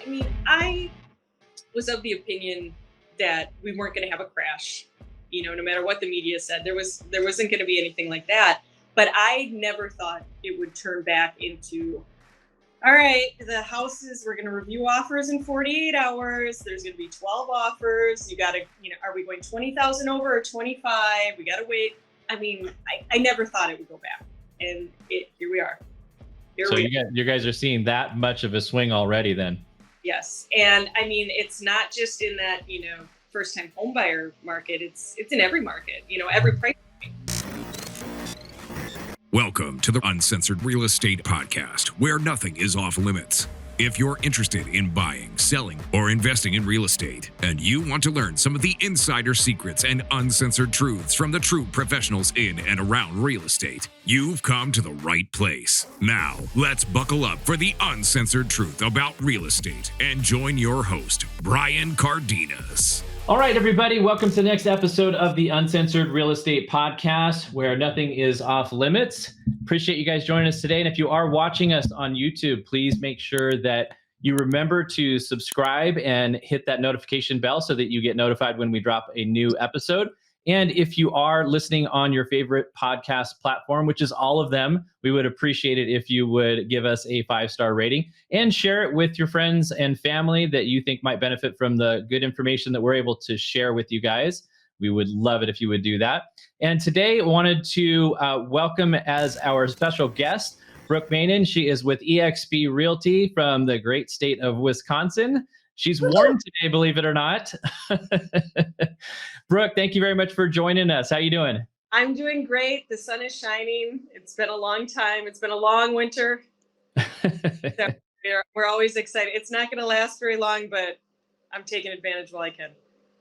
mean, I was of the opinion that we weren't going to have a crash. No matter what the media said, there wasn't going to be anything like that. But I never thought it would turn back into, all right, the houses, we're going to review offers in 48 hours. There's going to be 12 offers. You got to, are we going 20,000 over or 25? We got to wait. I mean, I never thought it would go back. And here we are. You guys are seeing that much of a swing already then? Yes. And I mean, it's not just in that, first time home buyer market. It's in every market, every price point. Welcome to the Uncensored Real Estate Podcast, where nothing is off limits. If you're interested in buying, selling, or investing in real estate, and you want to learn some of the insider secrets and uncensored truths from the true professionals in and around real estate, you've come to the right place. Now, let's buckle up for the uncensored truth about real estate and join your host, Brian Cardenas. All right, everybody, welcome to the next episode of the Uncensored Real Estate Podcast, where nothing is off limits. Appreciate you guys joining us today. And if you are watching us on YouTube, please make sure that you remember to subscribe and hit that notification bell so that you get notified when we drop a new episode. And if you are listening on your favorite podcast platform, which is all of them, we would appreciate it if you would give us a 5-star rating and share it with your friends and family that you think might benefit from the good information that we're able to share with you guys. We would love it if you would do that. And today I wanted to welcome as our special guest, Brooke Baenen. She is with eXp Realty from the great state of Wisconsin. She's warm today, believe it or not. Brooke, thank you very much for joining us. How you doing? I'm doing great. The sun is shining. It's been a long time. It's been a long winter. So we're always excited. It's not going to last very long, but I'm taking advantage while I can.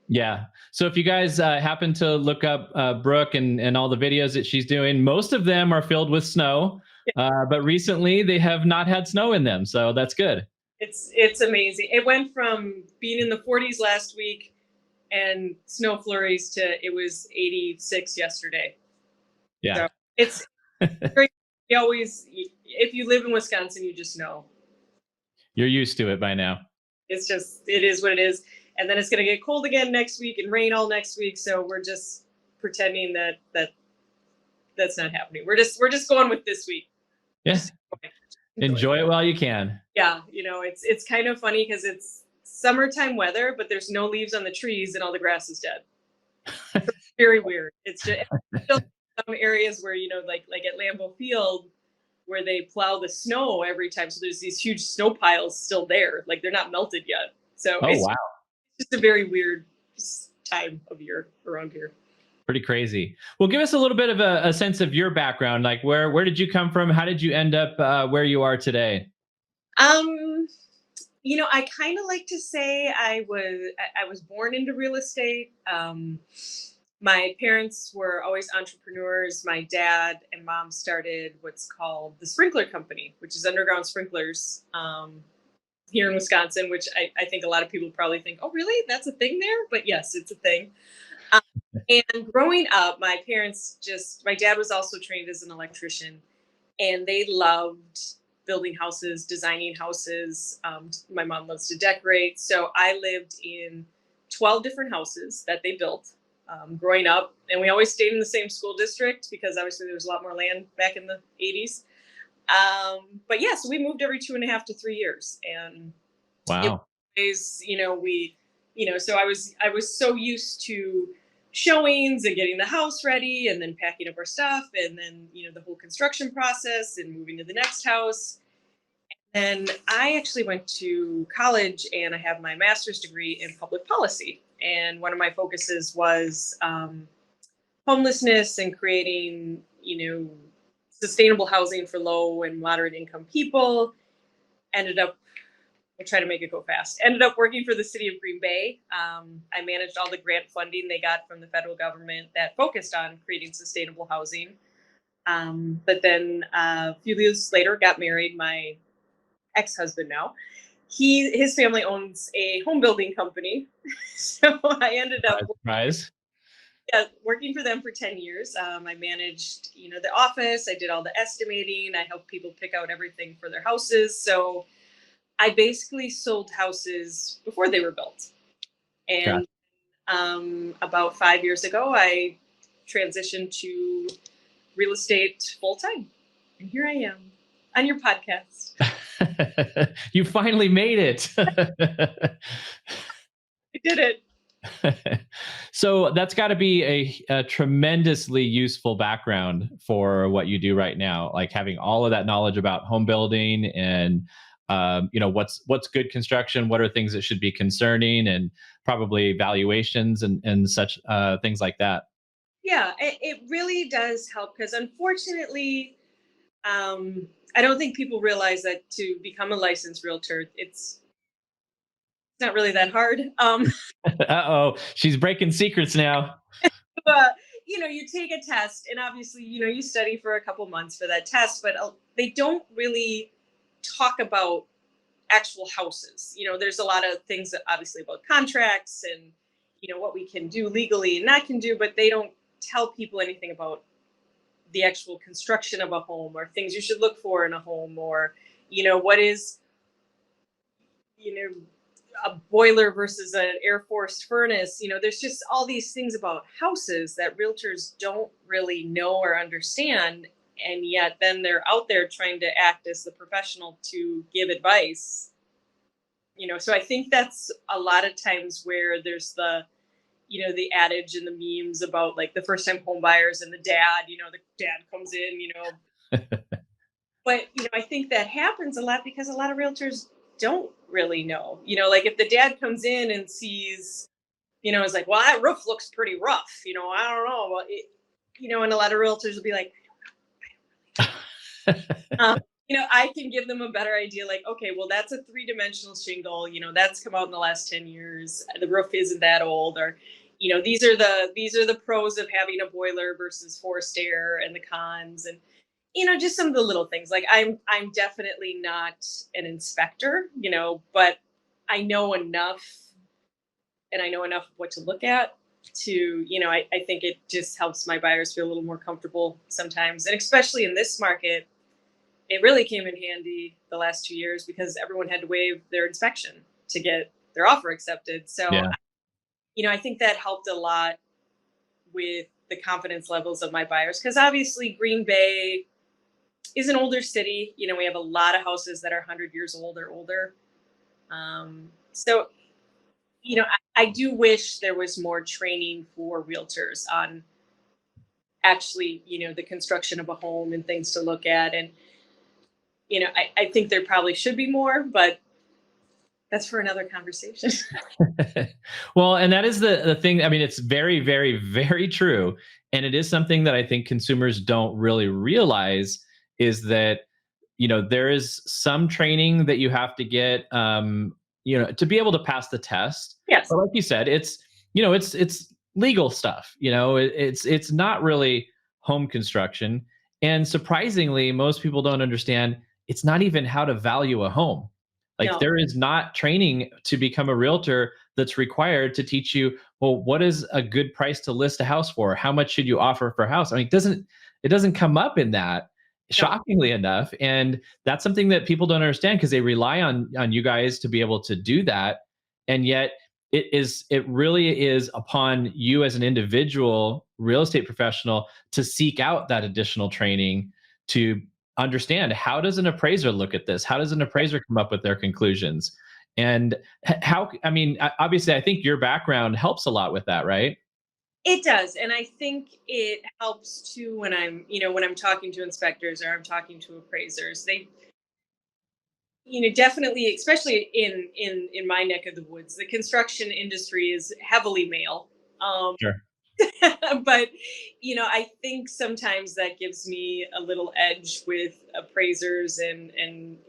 Yeah. So if you guys happen to look up Brooke and all the videos that she's doing, most of them are filled with snow, but recently they have not had snow in them. So that's good. It's amazing. It went from being in the 40s last week and snow flurries to it was 86 yesterday. Yeah. So it's great. If you live in Wisconsin, you just know. You're used to it by now. It is what it is. And then it's going to get cold again next week and rain all next week. So we're just pretending that that's not happening. We're just going with this week. Yes. Enjoy it while you can. Yeah. It's kind of funny because it's summertime weather, but there's no leaves on the trees and all the grass is dead. It's very weird. It's just still some areas where, like at Lambeau Field, where they plow the snow every time. So there's these huge snow piles still there. Like they're not melted yet. So wow. It's just a very weird time of year around here. Pretty crazy. Well, give us a little bit of a sense of your background. Like where did you come from? How did you end up where you are today? I kind of like to say I was born into real estate. My parents were always entrepreneurs. My dad and mom started what's called the sprinkler company, which is underground sprinklers here in Wisconsin, which I think a lot of people probably think, oh, really? That's a thing there? But yes, it's a thing. And growing up, my dad was also trained as an electrician, and they loved building houses, designing houses. My mom loves to decorate. So I lived in 12 different houses that they built growing up. And we always stayed in the same school district because obviously there was a lot more land back in the 80s. But yeah, so we moved every 2.5 to 3 years. And wow. So I was so used to showings and getting the house ready and then packing up our stuff and then, the whole construction process and moving to the next house. And I actually went to college and I have my master's degree in public policy. And one of my focuses was homelessness and creating, sustainable housing for low and moderate income people. I'll try to make it go fast. Ended up working for the city of Green Bay. I managed all the grant funding they got from the federal government that focused on creating sustainable housing. But then a few years later, got married. My ex-husband now. His family owns a home building company. So I ended up working for them for 10 years. I managed, the office. I did all the estimating. I helped people pick out everything for their houses. So I basically sold houses before they were built. Gotcha. And about 5 years ago, I transitioned to real estate full time. And here I am on your podcast. You finally made it. I did it. So that's got to be a tremendously useful background for what you do right now, like having all of that knowledge about home building and what's good construction, what are things that should be concerning, and probably valuations and such things like that. Yeah, it really does help because unfortunately, I don't think people realize that to become a licensed realtor, it's not really that hard. Uh-oh, she's breaking secrets now. But you take a test, and obviously, you study for a couple months for that test, but they don't really talk about actual houses. There's a lot of things that obviously about contracts and what we can do legally and not can do, but they don't tell people anything about the actual construction of a home or things you should look for in a home, or what is you know a boiler versus an air forced furnace. There's just all these things about houses that realtors don't really know or understand, and yet then they're out there trying to act as the professional to give advice. So I think that's a lot of times where there's the adage and the memes about like the first time home buyers and the dad comes in. But I think that happens a lot because a lot of realtors don't really know. Like if the dad comes in and sees, is like, well, that roof looks pretty rough. I don't know. Well, and a lot of realtors will be like, I can give them a better idea. Like, okay, well, that's a three-dimensional shingle. That's come out in the last 10 years. The roof isn't that old, or these are the pros of having a boiler versus forced air, and the cons, and just some of the little things. Like I'm definitely not an inspector, but I know enough, and I know enough of what to look at to, I think it just helps my buyers feel a little more comfortable sometimes. And especially in this market, it really came in handy the last 2 years because everyone had to waive their inspection to get their offer accepted. So, Yeah. I think that helped a lot with the confidence levels of my buyers because obviously Green Bay is an older city. We have a lot of houses that are 100 years old or older. So, I do wish there was more training for realtors on actually, the construction of a home and things to look at. And, I think there probably should be more, but that's for another conversation. Well, and that is the thing. I mean, it's very, very, very true. And it is something that I think consumers don't really realize is that, there is some training that you have to get, to be able to pass the test. Yes. But like you said, it's legal stuff. It's not really home construction. And surprisingly, most people don't understand it's not even how to value a home. Like No. there is not training to become a realtor that's required to teach you, well, what is a good price to list a house for? How much should you offer for a house? I mean, it doesn't come up in that, No. shockingly enough. And that's something that people don't understand because they rely on you guys to be able to do that. And yet it really is upon you as an individual real estate professional to seek out that additional training to understand how does an appraiser look at this? How does an appraiser come up with their conclusions? And how, I mean, obviously, I think your background helps a lot with that, right? It does. And I think it helps too when I'm talking to inspectors or I'm talking to appraisers. They, definitely, especially in my neck of the woods, the construction industry is heavily male. Um, Sure. but I think sometimes that gives me a little edge with appraisers and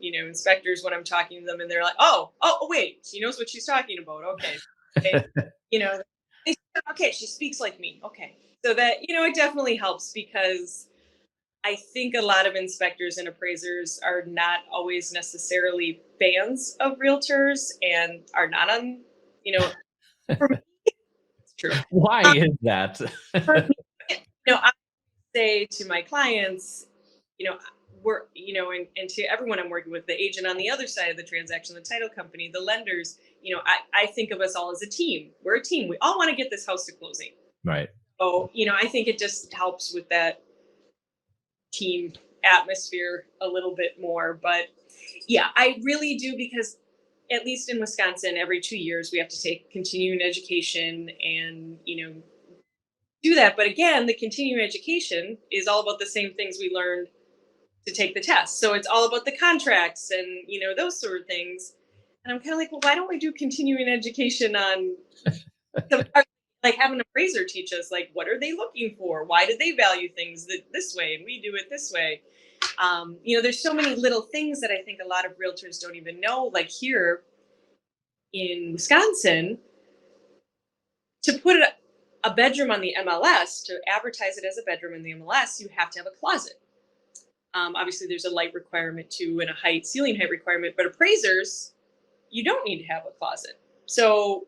inspectors when I'm talking to them, and they're like, oh wait, she knows what she's talking about. Okay. Okay. you know they, okay, she speaks like me. Okay. So that it definitely helps because I think a lot of inspectors and appraisers are not always necessarily fans of realtors and are not on, for me, it's true. Why Um, is that? for me, I say to my clients, you know, we're, and to everyone I'm working with, the agent on the other side of the transaction, the title company, the lenders, I think of us all as a team. We're a team. We all want to get this house to closing. Right. So, I think it just helps with that team atmosphere a little bit more. But yeah, I really do, because at least in Wisconsin, every 2 years we have to take continuing education and, do that. But again, the continuing education is all about the same things we learned to take the test. So it's all about the contracts and, those sort of things. And I'm kind of like, well, why don't we do continuing education on some part, like have an appraiser teach us, like, what are they looking for? Why do they value things this way and we do it this way? There's so many little things that I think a lot of realtors don't even know. Like here in Wisconsin, to put a bedroom on the MLS, to advertise it as a bedroom in the MLS, you have to have a closet. Obviously, there's a light requirement too, and a ceiling height requirement. But appraisers, you don't need to have a closet. So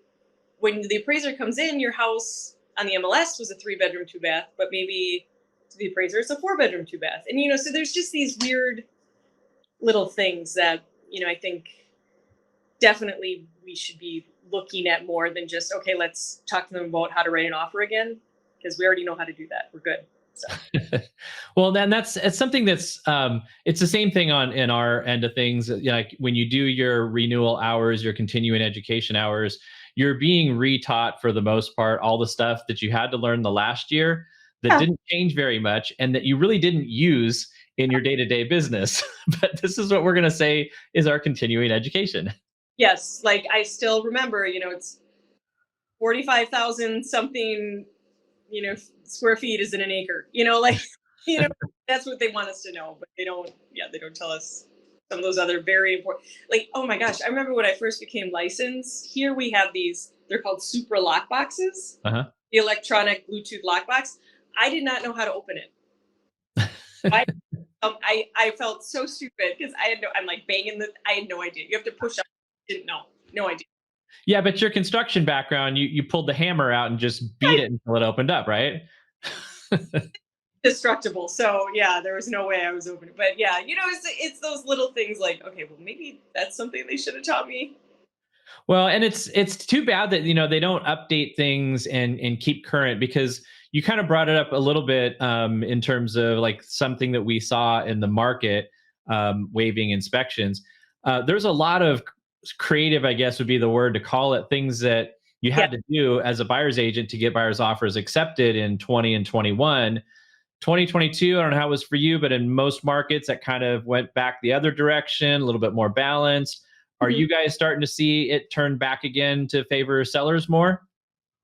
when the appraiser comes in, your house on the MLS was a 3-bedroom, 2-bath, but maybe to the appraiser it's a 4-bedroom, 2-bath. And so there's just these weird little things that I think definitely we should be looking at more than just, okay, let's talk to them about how to write an offer again, because we already know how to do that. We're good. So. Well, then it's something that's it's the same thing in our end of things. Like when you do your renewal hours, your continuing education hours, you're being retaught for the most part all the stuff that you had to learn the last year that didn't change very much and that you really didn't use in your day-to-day business. But this is what we're going to say is our continuing education. Yes, like I still remember, it's 45,000 something, square feet is in an acre. That's what they want us to know, but they don't tell us some of those other very important, like, oh my gosh, I remember when I first became licensed, here we have these, they're called Supra lock boxes, Uh-huh. the electronic Bluetooth lockbox. I did not know how to open it. I felt so stupid because I'm like banging I had no idea. You have to push up. Didn't know. No idea. Yeah, but your construction background, you pulled the hammer out and just beat it until it opened up, right? Destructible. So yeah, there was no way I was opening. But yeah, it's those little things like, okay, well maybe that's something they should have taught me. Well, and it's too bad that they don't update things and keep current, because you kind of brought it up a little bit in terms of like something that we saw in the market, waiving inspections. There's a lot of creative, I guess would be the word to call it, things that you had to do as a buyer's agent to get buyer's offers accepted in 20 and 21. 2022, I don't know how it was for you, but in most markets that kind of went back the other direction, a little bit more balanced. Are you guys starting to see it turn back again to favor sellers more?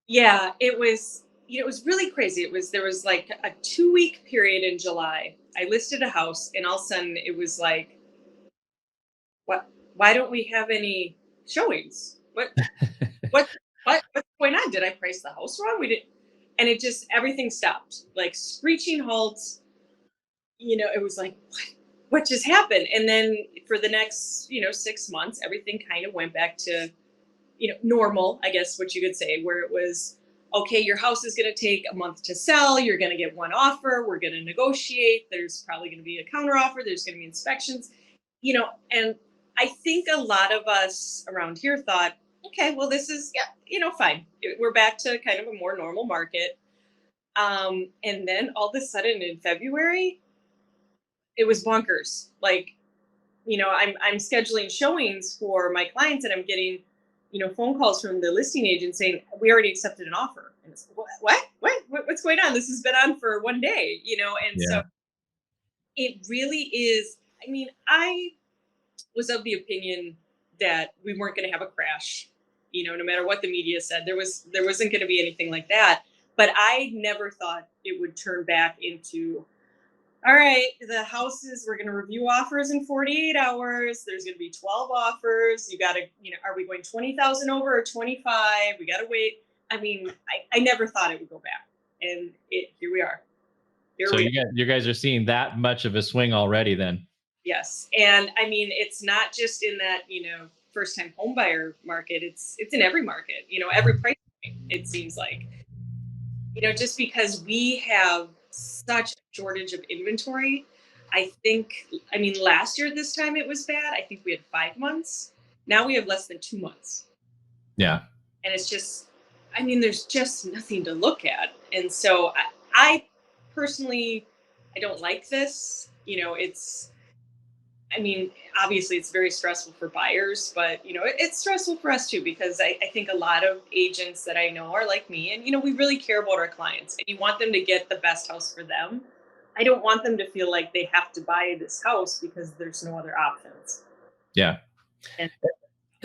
Yeah, it was, it was really crazy. There was like a 2-week period in July. I listed a house and all of a sudden it was like, why don't we have any showings? What's going on? Did I price the house wrong? We didn't. And it just, everything stopped, like screeching halts. It was like, what just happened? And then for the next, 6 months, everything kind of went back to, normal, I guess what you could say, where it was, okay, your house is going to take a month to sell. You're going to get one offer. We're going to negotiate. There's probably going to be a counter offer. There's going to be inspections, and I think a lot of us around here thought, okay, well, this is, fine. We're back to kind of a more normal market. And then all of a sudden in February, it was bonkers. Like, I'm scheduling showings for my clients and I'm getting, phone calls from the listing agent saying, we already accepted an offer. And it's, what's going on? This has been on for one day, and so it really is. I mean, I was of the opinion that we weren't going to have a crash, no matter what the media said. There wasn't going to be anything like that. But I never thought it would turn back into, all right, the houses, we're going to review offers in 48 hours. There's going to be 12 offers. You got to, are we going 20,000 over or 25? We got to wait. I mean, I never thought it would go back. And here we are. So you guys are seeing that much of a swing already then? Yes. And I mean, it's not just in that, first time home buyer market. It's in every market, every price point, it seems like, just because we have such a shortage of inventory. I think, I mean, last year at this time it was bad. I think we had 5 months. Now we have less than 2 months. Yeah. And it's just, I mean, there's just nothing to look at. And so I personally, I don't like this. It's, I mean, obviously it's very stressful for buyers, but it's stressful for us too, because I think a lot of agents that I know are like me, and we really care about our clients and you want them to get the best house for them. I don't want them to feel like they have to buy this house because there's no other options. Yeah. And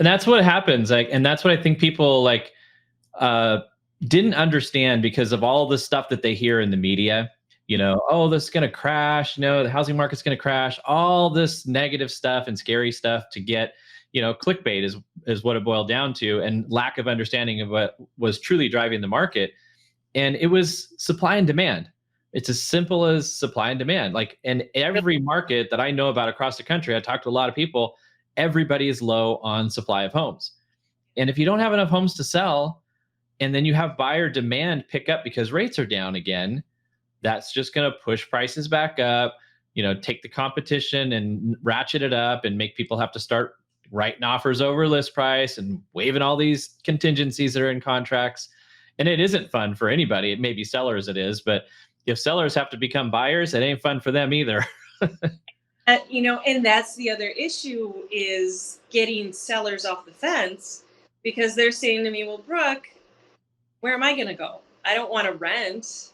And that's what happens. Like, and that's what I think people like uh didn't understand because of all the stuff that they hear in the media. Oh, this is going to crash. The housing market's going to crash. All this negative stuff and scary stuff to get, clickbait is what it boiled down to, and lack of understanding of what was truly driving the market. And it was supply and demand. It's as simple as supply and demand. Like in every market that I know about across the country, I talked to a lot of people, everybody is low on supply of homes. And if you don't have enough homes to sell, and then you have buyer demand pick up because rates are down again, that's just going to push prices back up, take the competition and ratchet it up and make people have to start writing offers over list price and waiving all these contingencies that are in contracts. And it isn't fun for anybody. It may be sellers, it is, but if sellers have to become buyers, it ain't fun for them either. and that's the other issue, is getting sellers off the fence, because they're saying to me, well, Brooke, where am I going to go? I don't want to rent.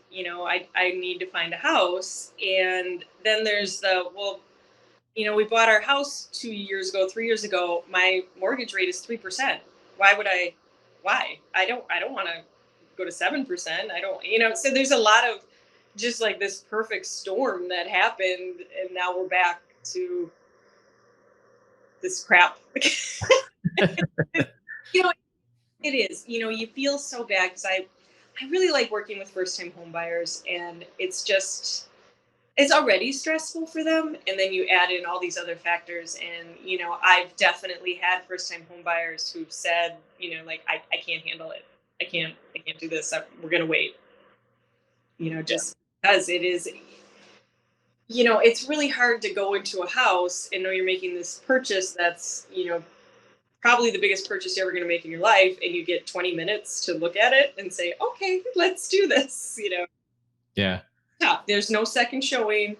I need to find a house. And then there's well, we bought our house 2 years ago, 3 years ago. My mortgage rate is 3%. Why? I don't want to go to 7%. I don't, so there's a lot of just like this perfect storm that happened. And now we're back to this crap. It is, you feel so bad, because I really like working with first time home buyers, and it's already stressful for them. And then you add in all these other factors. And, I've definitely had first time home buyers who've said, like, I can't handle it. I can't do this. We're going to wait, just because it is, it's really hard to go into a house and know you're making this purchase that's, probably the biggest purchase you're ever going to make in your life, and you get 20 minutes to look at it and say, okay, let's do this. Yeah. There's no second showing.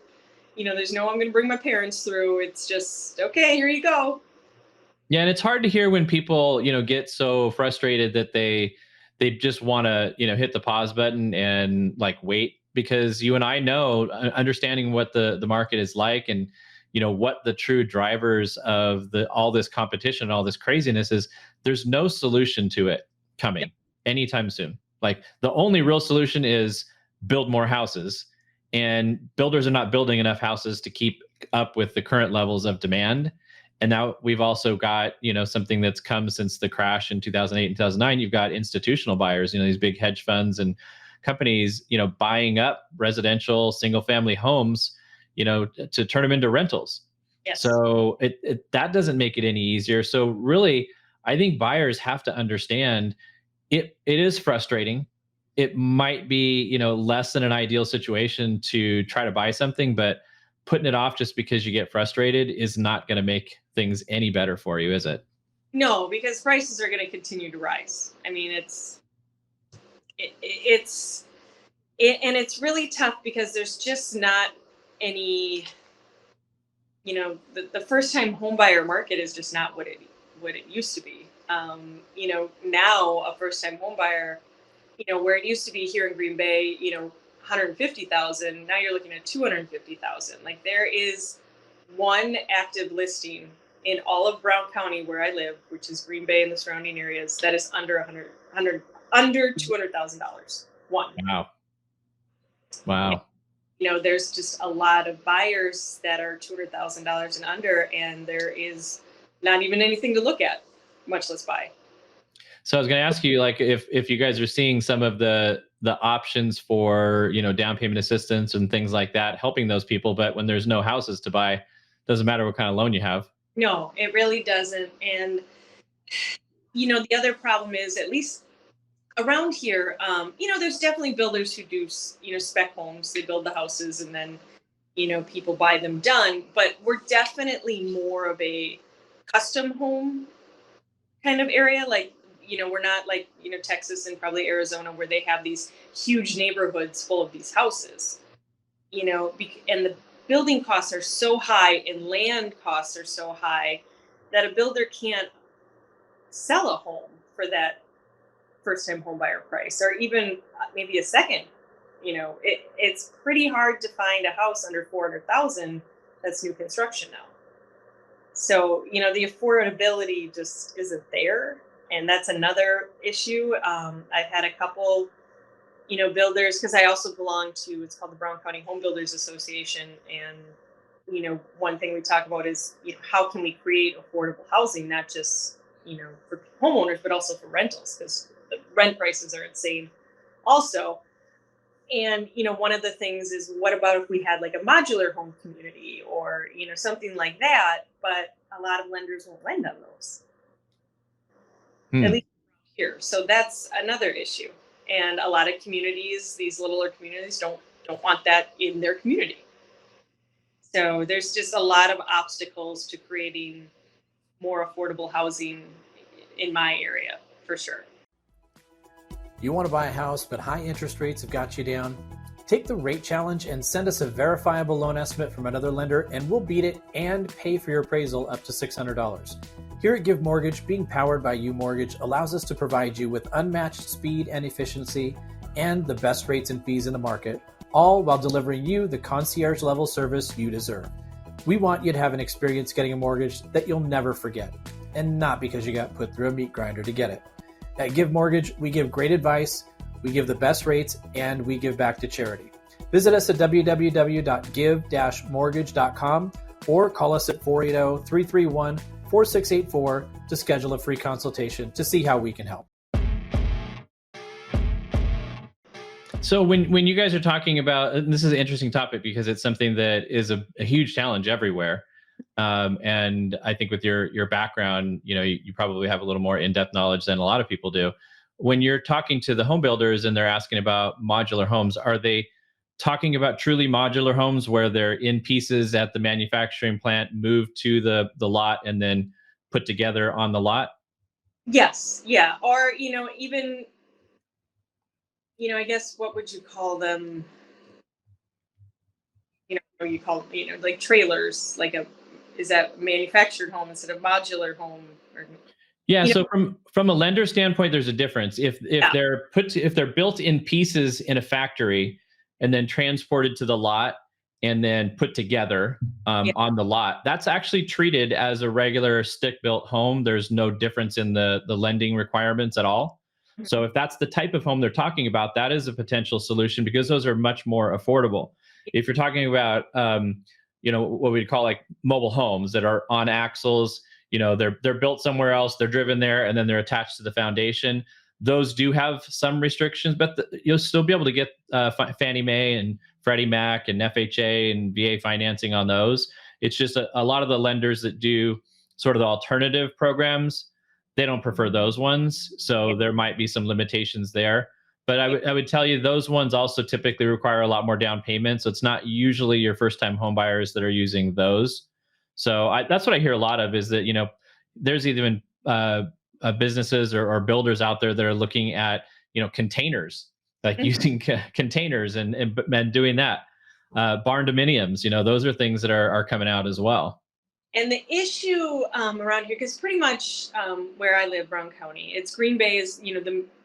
There's no, I'm going to bring my parents through. It's just, okay, here you go. Yeah, and it's hard to hear when people, get so frustrated that they just want to, hit the pause button and like wait, because you and I know, understanding what the market is like, and what the true drivers of all this competition and all this craziness is, there's no solution to it coming anytime soon. Like the only real solution is build more houses, and builders are not building enough houses to keep up with the current levels of demand. And now we've also got, something that's come since the crash in 2008 and 2009. You've got institutional buyers, these big hedge funds and companies, buying up residential single family homes, to turn them into rentals. Yes. So that doesn't make it any easier. So really, I think buyers have to understand it is frustrating. It might be, less than an ideal situation to try to buy something, but putting it off just because you get frustrated is not going to make things any better for you, is it? No, because prices are going to continue to rise. I mean, and it's really tough, because there's just not any, the first time home buyer market is just not what it used to be. Now a first time home buyer, where it used to be here in Green Bay, 150,000, now you're looking at 250,000. Like, there is one active listing in all of Brown County where I live, which is Green Bay and the surrounding areas, that is under under $200,000. One. Wow. There's just a lot of buyers that are $200,000 and under, and there is not even anything to look at, much less buy. So I was going to ask you, like, if you guys are seeing some of the options for, down payment assistance and things like that, helping those people, but when there's no houses to buy, doesn't matter what kind of loan you have. No, it really doesn't. And, the other problem is, at least around here, there's definitely builders who do, spec homes. They build the houses, and then, people buy them done, but we're definitely more of a custom home kind of area. Like, we're not like, Texas and probably Arizona where they have these huge neighborhoods full of these houses, and the building costs are so high and land costs are so high that a builder can't sell a home for that first time home buyer price or even maybe a second. It's pretty hard to find a house under 400,000 that's new construction now. So, the affordability just isn't there. And that's another issue. I've had a couple, builders, because I also belong to, it's called the Brown County Home Builders Association. And, one thing we talk about is, how can we create affordable housing, not just, for homeowners, but also for rentals, because the rent prices are insane also. And, one of the things is, what about if we had like a modular home community or, something like that? But a lot of lenders won't lend on those, at least here. So that's another issue. And a lot of communities, these littler communities, don't want that in their community. So there's just a lot of obstacles to creating more affordable housing in my area, for sure. You want to buy a house, but high interest rates have got you down? Take the rate challenge and send us a verifiable loan estimate from another lender, and we'll beat it and pay for your appraisal up to $600. Here at Give Mortgage, being powered by U Mortgage allows us to provide you with unmatched speed and efficiency and the best rates and fees in the market, all while delivering you the concierge level service you deserve. We want you to have an experience getting a mortgage that you'll never forget, and not because you got put through a meat grinder to get it. At Give Mortgage, we give great advice, we give the best rates, and we give back to charity. Visit us at www.give-mortgage.com or call us at 480-331-4684 to schedule a free consultation to see how we can help. So when you guys are talking about, and this is an interesting topic because it's something that is a huge challenge everywhere. And I think with your background, you probably have a little more in-depth knowledge than a lot of people do. When you're talking to the home builders and they're asking about modular homes, are they talking about truly modular homes where they're in pieces at the manufacturing plant, moved to the lot, and then put together on the lot? Yes. Yeah. Or, even, I guess, what would you call them? You call, like trailers, like is that manufactured home instead of modular home? Or, Yeah. So from a lender standpoint, there's a difference. If yeah. they're built in pieces in a factory and then transported to the lot and then put together on the lot, that's actually treated as a regular stick-built home. There's no difference in the lending requirements at all. So if that's the type of home they're talking about, that is a potential solution because those are much more affordable. If you're talking about, what we'd call like mobile homes that are on axles, they're built somewhere else, they're driven there, and then they're attached to the foundation. Those do have some restrictions, but you'll still be able to get Fannie Mae and Freddie Mac and FHA and VA financing on those. It's just a lot of the lenders that do sort of the alternative programs, they don't prefer those ones. So there might be some limitations there. But I would tell you those ones also typically require a lot more down payment. So it's not usually your first time home buyers that are using those. So that's what I hear a lot of is that, there's even businesses or builders out there that are looking at, containers, like using containers and doing that. Barn dominiums, those are things that are coming out as well. And the issue around here, because pretty much where I live, Brown County, it's Green Bay is,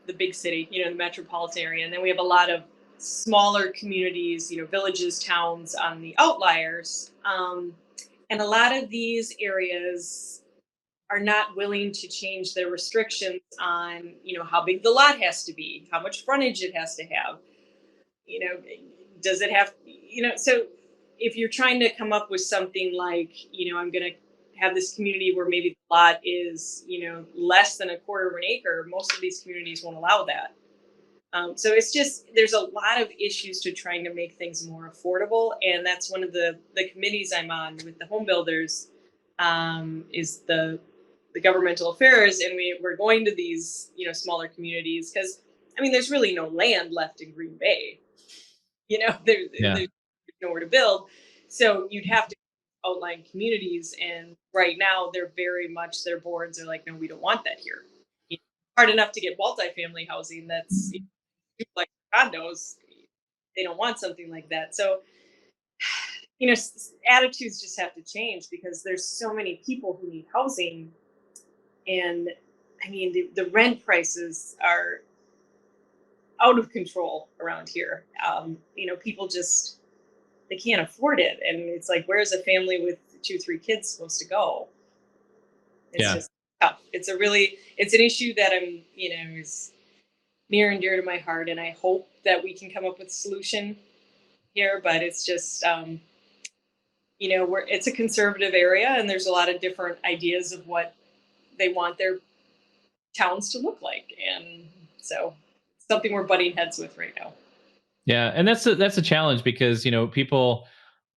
the big city, the metropolitan area. And then we have a lot of smaller communities, villages, towns on the outliers. And a lot of these areas are not willing to change their restrictions on, how big the lot has to be, how much frontage it has to have, does it have, so if you're trying to come up with something like, I'm going to have this community where maybe the lot is, less than a quarter of an acre, most of these communities won't allow that. So it's just, there's a lot of issues to trying to make things more affordable. And that's one of the committees I'm on with the home builders, is the governmental affairs. And we're going to these, smaller communities because, there's really no land left in Green Bay. There's nowhere to build. So you'd have to outline communities, and right now they're very much, their boards are like, no, we don't want that here. You know, hard enough to get multifamily housing that's like condos. They don't want something like that. So attitudes just have to change because there's so many people who need housing, and I mean the rent prices are out of control around here. People just, they can't afford it, and it's like, where's a family with 2 3 kids supposed to go? It's Yeah. just tough. It's an issue that is near and dear to my heart, and I hope that we can come up with a solution here. But it's just it's a conservative area, and there's a lot of different ideas of what they want their towns to look like, and so it's something we're butting heads with right now. Yeah, and that's a challenge because people.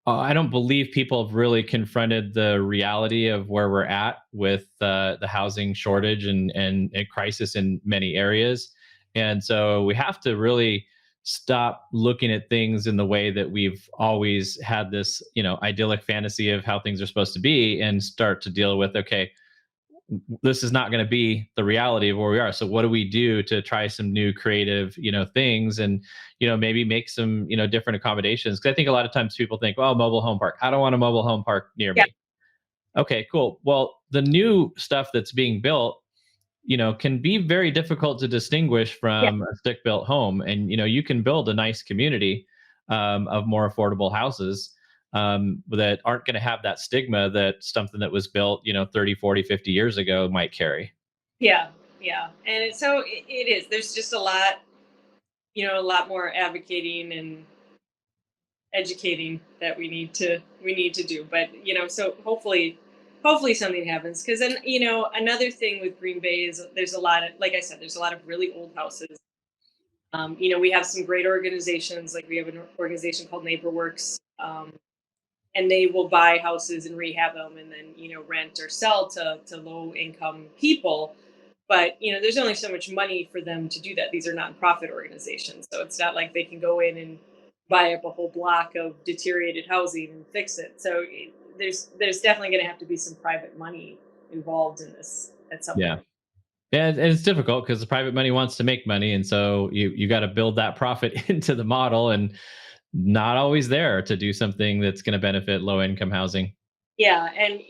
I don't believe people have really confronted the reality of where we're at with the housing shortage and a crisis in many areas, and so we have to really stop looking at things in the way that we've always had this idyllic fantasy of how things are supposed to be, and start to deal with, okay, this is not going to be the reality of where we are. So what do we do to try some new creative, things, and, maybe make some, different accommodations? Cause I think a lot of times people think, oh, mobile home park, I don't want a mobile home park near Yeah, me. Okay, cool. Well, the new stuff that's being built, can be very difficult to distinguish yeah, from a stick built home. And, you can build a nice community of more affordable houses that aren't going to have that stigma that something that was built, 30, 40, 50 years ago might carry. yeah, yeah. And it is. There's just a lot more advocating and educating that we need to do. But so hopefully something happens, because then another thing with Green Bay is there's a lot of, like I said, there's a lot of really old houses. We have some great organizations, like we have an organization called NeighborWorks, and they will buy houses and rehab them, and then rent or sell to low income people. But there's only so much money for them to do that. These are nonprofit organizations, so it's not like they can go in and buy up a whole block of deteriorated housing and fix it. So there's definitely going to have to be some private money involved in this at some Yeah. point. Yeah, it's difficult because the private money wants to make money, and so you got to build that profit into the model, and not always there to do something that's going to benefit low income housing. Yeah, and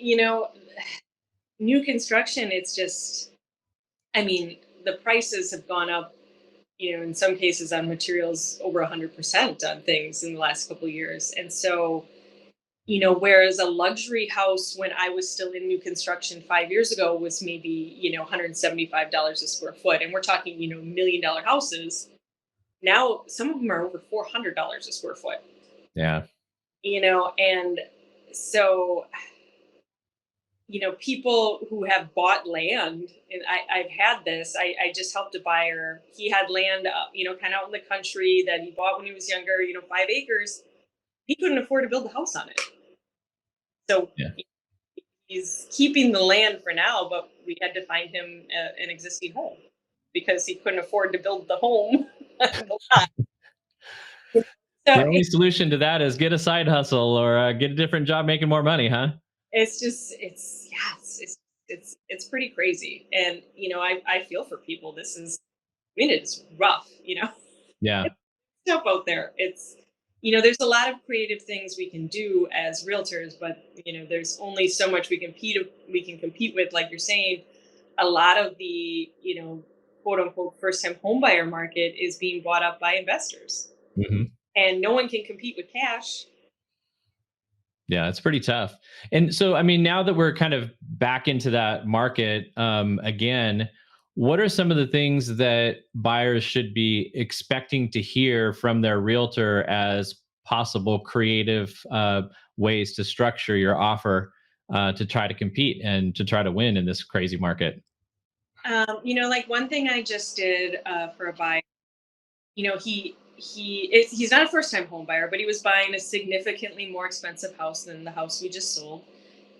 new construction, it's just, I mean, the prices have gone up, in some cases on materials over 100% on things in the last couple of years. And so, whereas a luxury house when I was still in new construction 5 years ago was maybe, $175 a square foot. And we're talking, $1 million houses. Now, some of them are over $400 a square foot, Yeah. and so people who have bought land, and I've had this. I just helped a buyer. He had land, kind of out in the country that he bought when he was younger, 5 acres. He couldn't afford to build a house on it. So Yeah. he's keeping the land for now, but we had to find him an existing home because he couldn't afford to build the home. The lot. The So only solution to that is get a side hustle or get a different job making more money, huh? it's just, it's, yeah, it's pretty crazy. And, I feel for people. It's rough, Yeah. stuff out there. It's, there's a lot of creative things we can do as realtors, but there's only so much we can compete with. Like you're saying, a lot of the quote unquote first time home buyer market is being bought up by investors, Hmm. and no one can compete with cash. Yeah, it's pretty tough. And so, I mean, now that we're kind of back into that market again, what are some of the things that buyers should be expecting to hear from their realtor as possible creative ways to structure your offer to try to compete and to try to win in this crazy market? Like one thing I just did for a buyer. He's not a first time home buyer, but he was buying a significantly more expensive house than the house we just sold.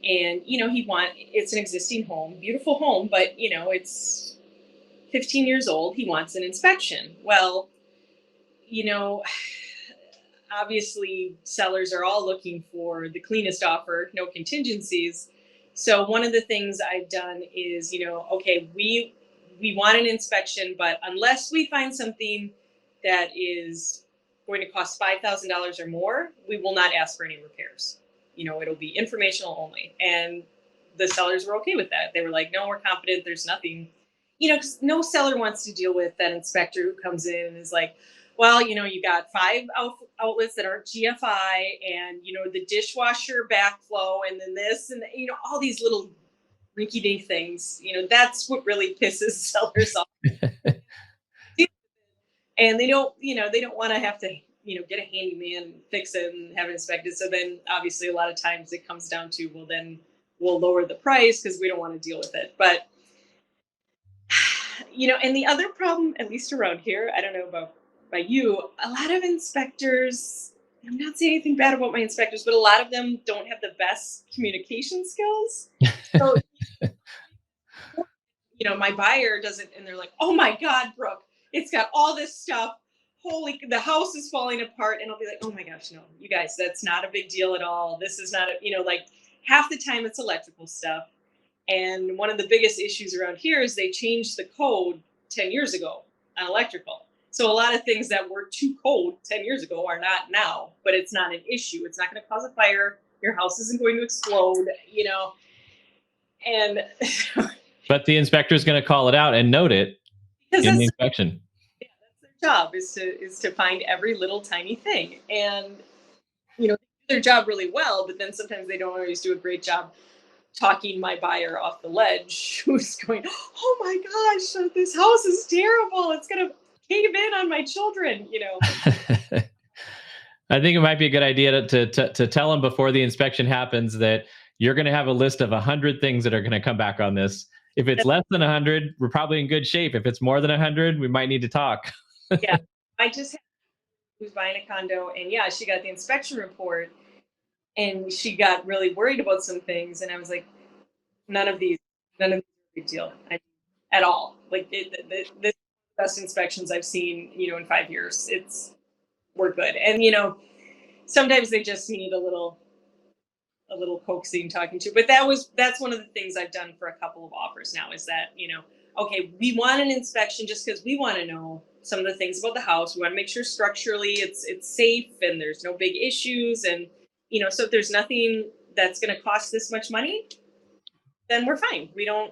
And it's an existing home, beautiful home, but it's 15 years old. He wants an inspection. Well, you know obviously sellers are all looking for the cleanest offer, no contingencies. So one of the things I've done is, okay, we want an inspection, but unless we find something that is going to cost $5,000 or more, we will not ask for any repairs. It'll be informational only. And the sellers were okay with that. They were like, no, we're confident there's nothing, 'cause no seller wants to deal with that inspector who comes in and is like, well, you got 5 outlets that aren't GFI, and, the dishwasher backflow, and then this, and, all these little rinky dink things. That's what really pisses sellers off. And they don't want to have to, get a handyman and fix it and have it inspected. So then obviously a lot of times it comes down to, well, then we'll lower the price because we don't want to deal with it. But, and the other problem, at least around here, I don't know about by you, a lot of inspectors, I'm not saying anything bad about my inspectors, but a lot of them don't have the best communication skills. So, my buyer doesn't, and they're like, oh my God, Brooke, it's got all this stuff. Holy, the house is falling apart. And I'll be like, oh my gosh, no, you guys, that's not a big deal at all. This is not like half the time it's electrical stuff. And one of the biggest issues around here is they changed the code 10 years ago on electrical. So a lot of things that were too cold 10 years ago are not now, but it's not an issue. It's not going to cause a fire. Your house isn't going to explode, and but the inspector is going to call it out and note it in the inspection. Yeah, that's their job, is to find every little tiny thing. And, they do their job really well, but then sometimes they don't always do a great job talking my buyer off the ledge, who's going, oh my gosh, this house is terrible. It's going to cave in on my children, I think it might be a good idea to tell them before the inspection happens that you're going to have a list of 100 things that are going to come back on this. If it's less than 100, we're probably in good shape. If it's more than 100, we might need to talk. Yeah. I just had who's buying a condo, and yeah, she got the inspection report and she got really worried about some things. And I was like, none of these are a big deal at all. Like the best inspections I've seen, in 5 years. We're good. And, sometimes they just need a little coaxing talking to, but that's one of the things I've done for a couple of offers now, is that, okay, we want an inspection just because we want to know some of the things about the house. We want to make sure structurally it's safe and there's no big issues. And, so if there's nothing that's going to cost this much money, then we're fine. We're not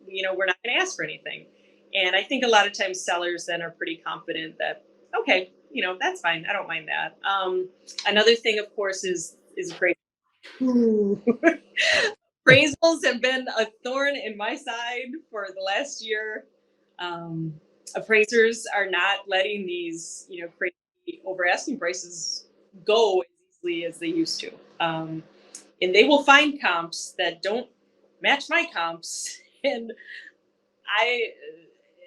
going to ask for anything. And I think a lot of times sellers then are pretty confident that, okay, that's fine. I don't mind that. Another thing, of course, is appraisals. Appraisals have been a thorn in my side for the last year. Appraisers are not letting these, crazy over asking prices go as easily as they used to. And they will find comps that don't match my comps. And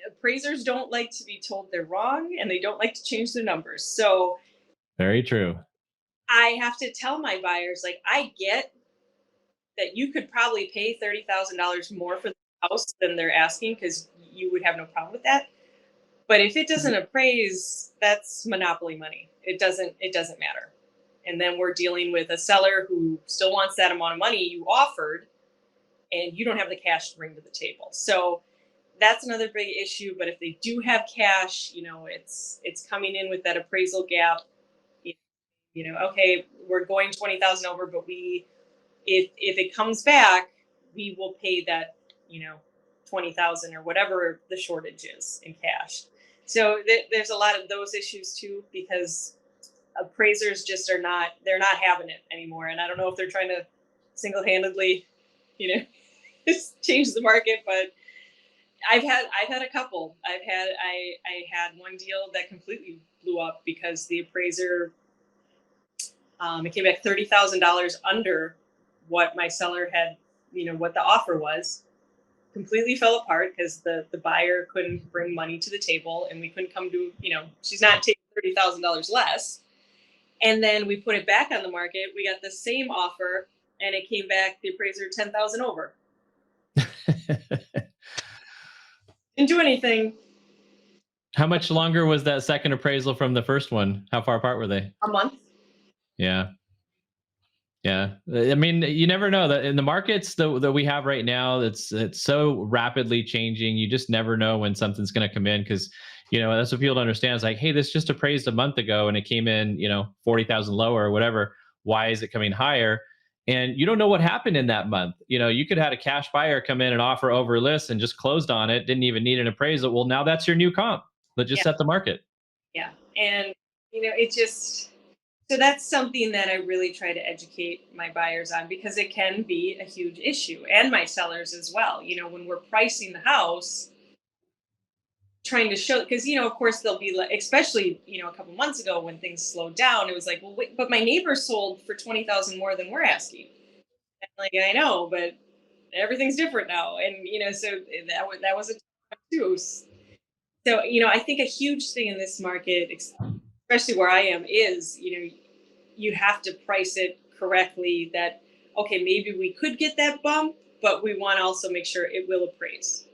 appraisers don't like to be told they're wrong, and they don't like to change their numbers. So very true. I have to tell my buyers, like, I get that you could probably pay $30,000 more for the house than they're asking, because you would have no problem with that. But if it doesn't appraise, that's monopoly money. It doesn't matter. And then we're dealing with a seller who still wants that amount of money you offered, and you don't have the cash to bring to the table. So that's another big issue. But if they do have cash, it's coming in with that appraisal gap. Okay, we're going 20,000 over, but if it comes back, we will pay that, 20,000 or whatever the shortage is in cash. So there's a lot of those issues too, because appraisers just they're not having it anymore. And I don't know if they're trying to single-handedly, just change the market, but I've had a couple. I had one deal that completely blew up because the appraiser, it came back $30,000 under what my seller had, what the offer was. Completely fell apart because the buyer couldn't bring money to the table, and we couldn't come to, she's not taking $30,000 less. And then we put it back on the market. We got the same offer, and it came back, the appraiser, 10,000 over. Didn't do anything. How much longer was that second appraisal from the first one? How far apart were they? A month. Yeah. Yeah. I mean, you never know that in the markets that we have right now, it's so rapidly changing. You just never know when something's going to come in because, that's what people don't understand. It's like, hey, this just appraised a month ago and it came in, 40,000 lower or whatever. Why is it coming higher? And you don't know what happened in that month. You could have had a cash buyer come in and offer over list and just closed on it, didn't even need an appraisal. Well, now that's your new comp that just Yeah. set the market. Yeah. And, it just, so that's something that I really try to educate my buyers on because it can be a huge issue and my sellers as well. When we're pricing the house, trying to show, because, of course they'll be like, especially, a couple months ago when things slowed down, it was like, well, wait, but my neighbor sold for 20,000 more than we're asking. And like, I know, but everything's different now. And, so that was a tough too. So, I think a huge thing in this market, especially where I am, is, you have to price it correctly that, okay, maybe we could get that bump, but we want to also make sure it will appraise.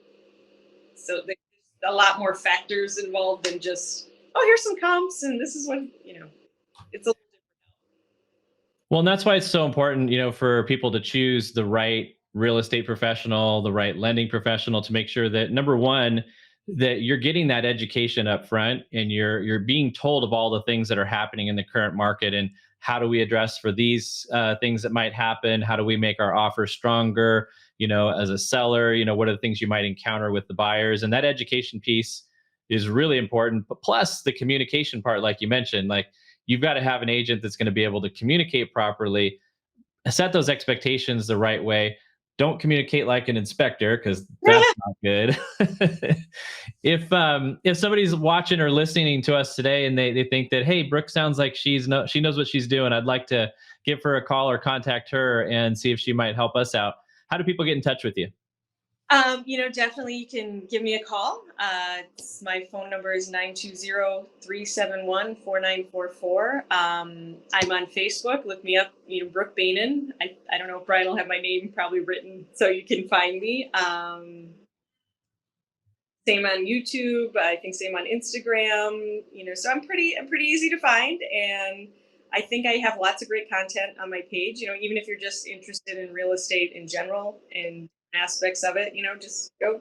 So there's a lot more factors involved than just, oh, here's some comps and this is what, it's a little different. Well, and that's why it's so important, for people to choose the right real estate professional, the right lending professional to make sure that number one, that you're getting that education up front and you're being told of all the things that are happening in the current market and how do we address for these things that might happen? How do we make our offer stronger? As a seller, what are the things you might encounter with the buyers? And that education piece is really important. But plus the communication part, like you mentioned, like you've got to have an agent that's going to be able to communicate properly, set those expectations the right way. Don't communicate like an inspector because that's not good. If somebody's watching or listening to us today and they think that, hey, Brooke sounds like she knows what she's doing, I'd like to give her a call or contact her and see if she might help us out. How do people get in touch with you? Definitely you can give me a call. My phone number is 920-371-4944. I'm on Facebook. Look me up, Brooke Baenen. I don't know if Brian will have my name probably written so you can find me. Same on YouTube. I think same on Instagram, so I'm pretty easy to find. And I think I have lots of great content on my page, even if you're just interested in real estate in general and aspects of it, just go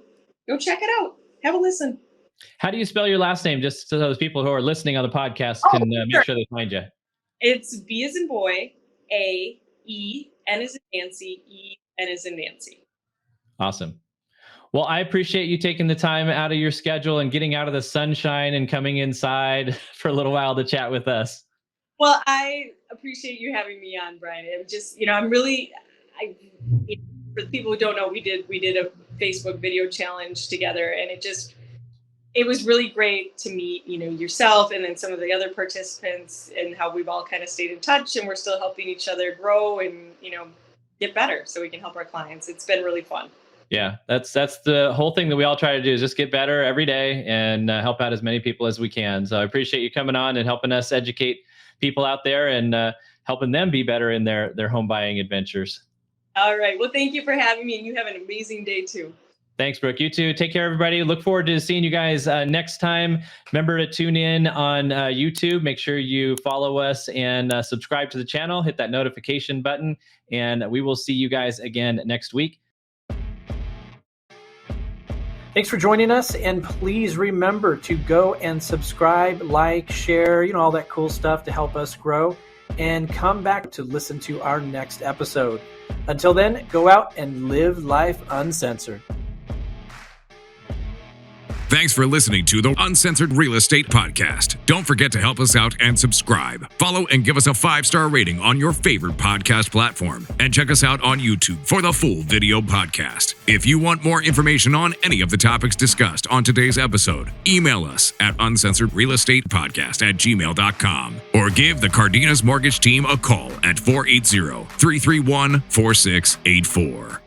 check it out. Have a listen. How do you spell your last name? Just so those people who are listening on the podcast can make sure they find you. It's B as in boy, A, E, N as in Nancy, E, N as in Nancy. Awesome. Well, I appreciate you taking the time out of your schedule and getting out of the sunshine and coming inside for a little while to chat with us. Well, I appreciate you having me on, Brian. It just, I'm really, for the people who don't know, we did a Facebook video challenge together, and it was really great to meet, yourself and then some of the other participants and how we've all kind of stayed in touch and we're still helping each other grow and, get better so we can help our clients. It's been really fun. Yeah, that's the whole thing that we all try to do is just get better every day and help out as many people as we can. So I appreciate you coming on and helping us educate people out there and helping them be better in their home buying adventures. All right. Well, thank you for having me, and you have an amazing day too. Thanks, Brooke. You too. Take care, everybody. Look forward to seeing you guys next time. Remember to tune in on YouTube. Make sure you follow us and subscribe to the channel. Hit that notification button, and we will see you guys again next week. Thanks for joining us, and please remember to go and subscribe, like, share, all that cool stuff to help us grow, and come back to listen to our next episode. Until then, go out and live life uncensored. Thanks for listening to the Uncensored Real Estate Podcast. Don't forget to help us out and subscribe. Follow and give us a 5-star rating on your favorite podcast platform. And check us out on YouTube for the full video podcast. If you want more information on any of the topics discussed on today's episode, email us at uncensoredrealestatepodcast@gmail.com or give the Cardenas Mortgage Team a call at 480-331-4684.